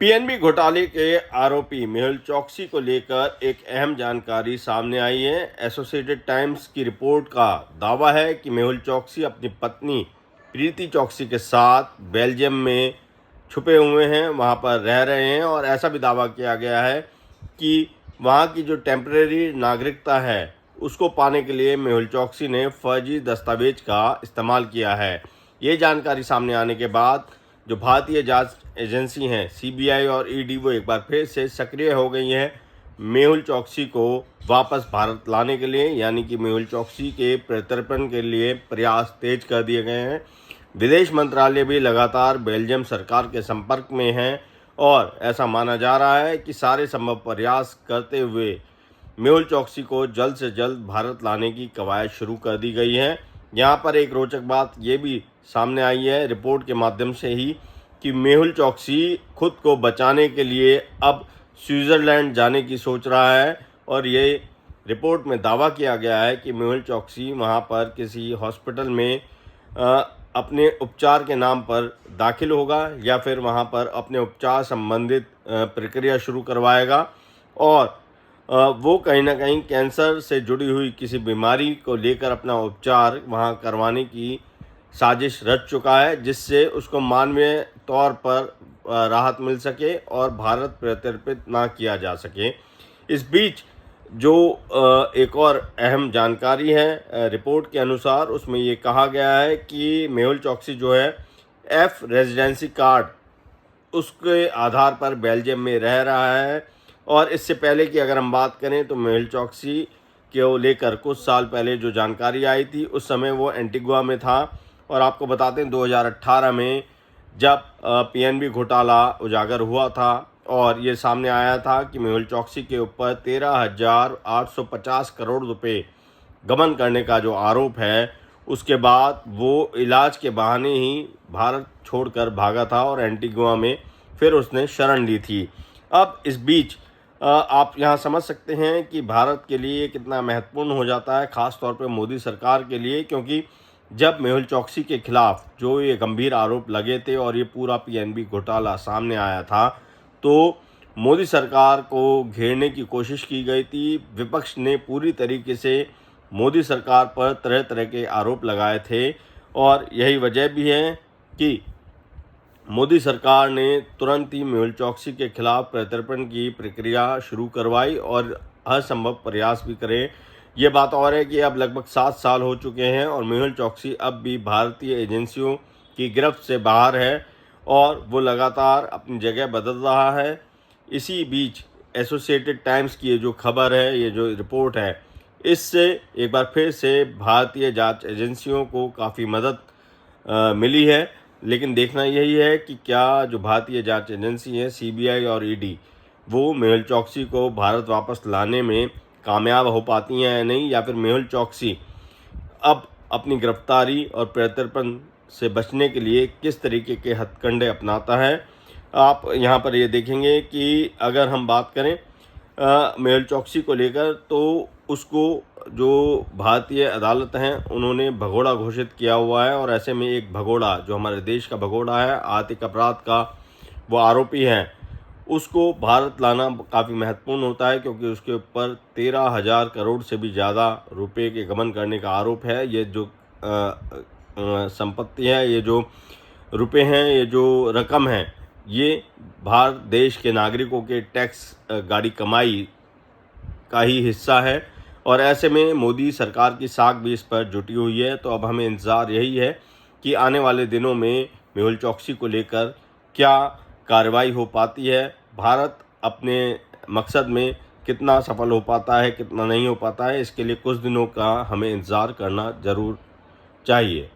PNB घोटाले के आरोपी मेहुल चोकसी को लेकर एक अहम जानकारी सामने आई है। एसोसिएटेड टाइम्स की रिपोर्ट का दावा है कि मेहुल चोकसी अपनी पत्नी प्रीति चोकसी के साथ बेल्जियम में छुपे हुए हैं, वहां पर रह रहे हैं और ऐसा भी दावा किया गया है कि वहां की जो टेम्परेरी नागरिकता है उसको पाने के लिए मेहुल चोकसी ने फर्जी दस्तावेज का इस्तेमाल किया है। ये जानकारी सामने आने के बाद जो भारतीय जांच एजेंसी हैं सीबीआई और ईडी वो एक बार फिर से सक्रिय हो गई हैं मेहुल चोकसी को वापस भारत लाने के लिए, यानी कि मेहुल चोकसी के प्रत्यर्पण के लिए प्रयास तेज कर दिए गए हैं। विदेश मंत्रालय भी लगातार बेल्जियम सरकार के संपर्क में है और ऐसा माना जा रहा है कि सारे संभव प्रयास करते हुए मेहुल चोकसी को जल्द से जल्द भारत लाने की कवायद शुरू कर दी गई है। यहाँ पर एक रोचक बात ये भी सामने आई है रिपोर्ट के माध्यम से ही कि मेहुल चोकसी खुद को बचाने के लिए अब स्विट्ज़रलैंड जाने की सोच रहा है और ये रिपोर्ट में दावा किया गया है कि मेहुल चोकसी वहाँ पर किसी हॉस्पिटल में अपने उपचार के नाम पर दाखिल होगा या फिर वहाँ पर अपने उपचार संबंधित प्रक्रिया शुरू करवाएगा और वो कहीं ना कहीं कैंसर से जुड़ी हुई किसी बीमारी को लेकर अपना उपचार वहाँ करवाने की साजिश रच चुका है, जिससे उसको मानवीय तौर पर राहत मिल सके और भारत प्रत्यर्पित ना किया जा सके। इस बीच जो एक और अहम जानकारी है रिपोर्ट के अनुसार, उसमें ये कहा गया है कि मेहुल चोकसी जो है एफ रेजिडेंसी कार्ड उसके आधार पर बेल्जियम में रह रहा है और इससे पहले की अगर हम बात करें तो मेहुल चोकसी को लेकर कुछ साल पहले जो जानकारी आई थी उस समय वो एंटीगुआ में था और आपको बताते हैं 2018 में जब पीएनबी घोटाला उजागर हुआ था और ये सामने आया था कि मेहुल चोकसी के ऊपर 13,850 करोड़ रुपए गबन करने का जो आरोप है, उसके बाद वो इलाज के बहाने ही भारत छोड़कर भागा था और एंटीगुआ में फिर उसने शरण ली थी। अब इस बीच आप यहाँ समझ सकते हैं कि भारत के लिए कितना महत्वपूर्ण हो जाता है, ख़ास तौर पे मोदी सरकार के लिए, क्योंकि जब मेहुल चोकसी के खिलाफ जो ये गंभीर आरोप लगे थे और ये पूरा पीएनबी घोटाला सामने आया था तो मोदी सरकार को घेरने की कोशिश की गई थी। विपक्ष ने पूरी तरीके से मोदी सरकार पर तरह तरह के आरोप लगाए थे और यही वजह भी है कि मोदी सरकार ने तुरंत ही मेहुल चोकसी के खिलाफ प्रत्यर्पण की प्रक्रिया शुरू करवाई और हर संभव प्रयास भी करें। ये बात और है कि अब लगभग 7 साल हो चुके हैं और मेहुल चोकसी अब भी भारतीय एजेंसियों की गिरफ्त से बाहर है और वो लगातार अपनी जगह बदल रहा है। इसी बीच एसोसिएटेड टाइम्स की ये जो खबर है, ये जो रिपोर्ट है, इससे एक बार फिर से भारतीय जांच एजेंसियों को काफ़ी मदद मिली है। लेकिन देखना यही है कि क्या जो भारतीय जांच एजेंसी है सीबीआई और ईडी वो मेहुल चोकसी को भारत वापस लाने में कामयाब हो पाती हैं या नहीं, या फिर मेहुल चोकसी अब अपनी गिरफ्तारी और प्रत्यर्पण से बचने के लिए किस तरीके के हथकंडे अपनाता है। आप यहाँ पर ये देखेंगे कि अगर हम बात करें मेहुल चोकसी को लेकर तो उसको जो भारतीय अदालत हैं उन्होंने भगोड़ा घोषित किया हुआ है और ऐसे में एक भगोड़ा जो हमारे देश का भगोड़ा है, आर्थिक अपराध का वो आरोपी है, उसको भारत लाना काफ़ी महत्वपूर्ण होता है क्योंकि उसके ऊपर 13,000 करोड़ से भी ज़्यादा रुपए के गबन करने का आरोप है। ये जो संपत्ति है, ये जो रुपए हैं, ये जो रकम है, ये भारत देश के नागरिकों के टैक्स गाड़ी कमाई का ही हिस्सा है और ऐसे में मोदी सरकार की साख भी इस पर जुटी हुई है। तो अब हमें इंतज़ार यही है कि आने वाले दिनों में मेहुल चोकसी को लेकर क्या कार्रवाई हो पाती है, भारत अपने मकसद में कितना सफल हो पाता है, कितना नहीं हो पाता है, इसके लिए कुछ दिनों का हमें इंतज़ार करना ज़रूर चाहिए।